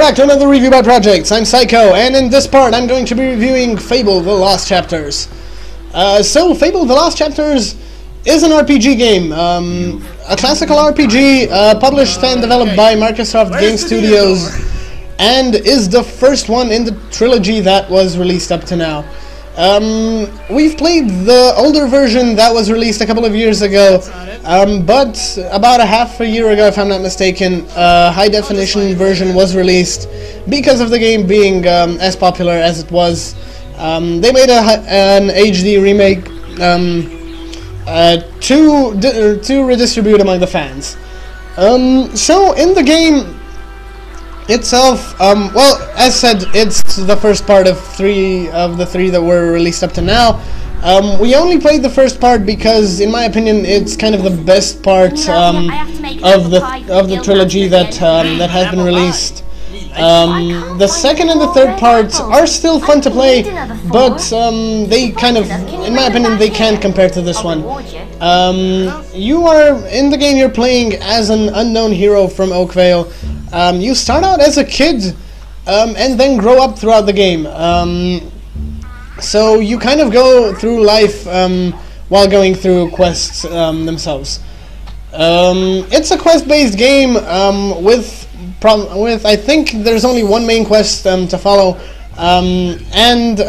back to another review by Projects. I'm Psycho, and in this part I'm going to be reviewing Fable: The Lost Chapters. So Fable: The Lost Chapters is an RPG game, a classical RPG published and developed by Microsoft Game Studios, and is the first one in the trilogy that was released up to now. We've played the older version that was released a couple of years ago, but about half a year ago, if I'm not mistaken, a high-definition version was released because of the game being as popular as it was. They made an HD remake to redistribute among the fans. So in the game itself, well, as said, it's the first part of the three that were released up to now. We only played the first part because, in my opinion, it's kind of the best part of the trilogy that has been released. The second and the third parts are still fun to play, but they kind of, in my opinion, they can't compare to this one. You are in the game. You're playing as an unknown hero from Oakvale. You start out as a kid, and then grow up throughout the game. So you kind of go through life while going through quests themselves. It's a quest-based game with I think there's only one main quest to follow, and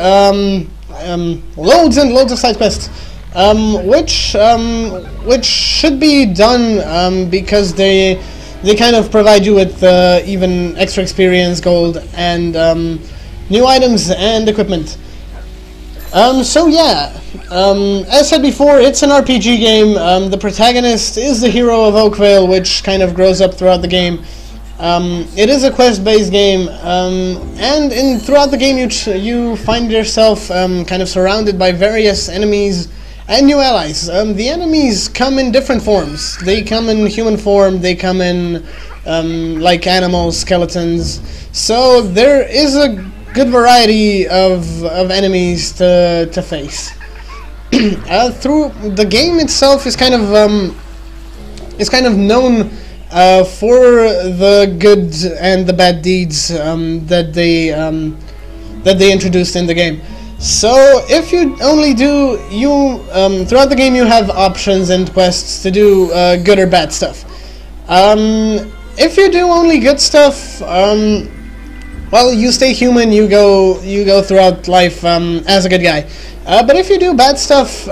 loads and loads of side quests, which should be done because they kind of provide you with even extra experience, gold, and new items and equipment. So yeah, as said before, it's an RPG game. The protagonist is the hero of Oakvale, which kind of grows up throughout the game. It is a quest-based game, and throughout the game you find yourself kind of surrounded by various enemies and new allies. The enemies come in different forms. They come in human form, they come in like animals, skeletons. So there is a good variety of enemies to face. Through the game itself is kind of known for the good and the bad deeds that they introduced in the game. So if you only do throughout the game you have options and quests to do good or bad stuff. If you do only good stuff, well, you stay human. You go throughout life as a good guy. But if you do bad stuff,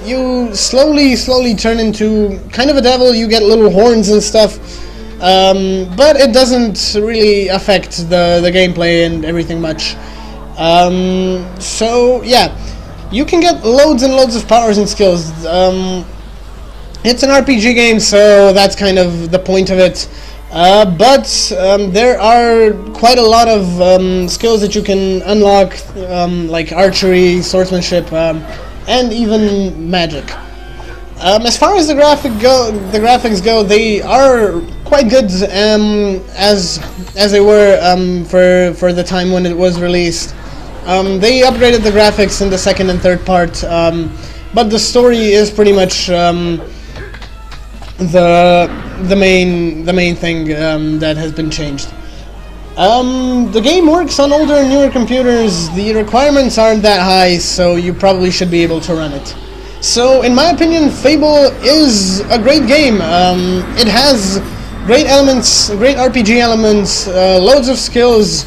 you slowly turn into kind of a devil. You get little horns and stuff, but it doesn't really affect the gameplay and everything much. So yeah, you can get loads and loads of powers and skills. It's an RPG game, so that's kind of the point of it. But there are quite a lot of skills that you can unlock, like archery, swordsmanship, and even magic. As far as the graphics go, they are quite good, as they were for the time when it was released. They upgraded the graphics in the second and third part, but the story is pretty much the main thing that has been changed. The game works on older and newer computers. The requirements aren't that high, so you probably should be able to run it. So in my opinion, Fable is a great game. It has great elements, great RPG elements, loads of skills,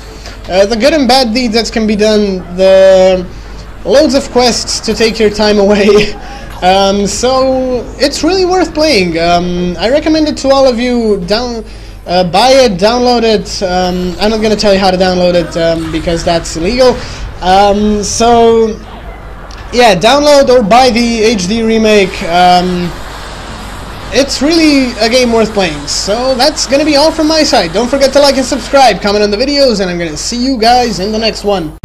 the good and bad deeds that can be done, the loads of quests to take your time away. So it's really worth playing. I recommend it to all of you. Buy it, download it. I'm not going to tell you how to download it because that's illegal. So yeah, download or buy the HD remake. It's really a game worth playing. So that's going to be all from my side. Don't forget to like and subscribe, comment on the videos, and I'm going to see you guys in the next one.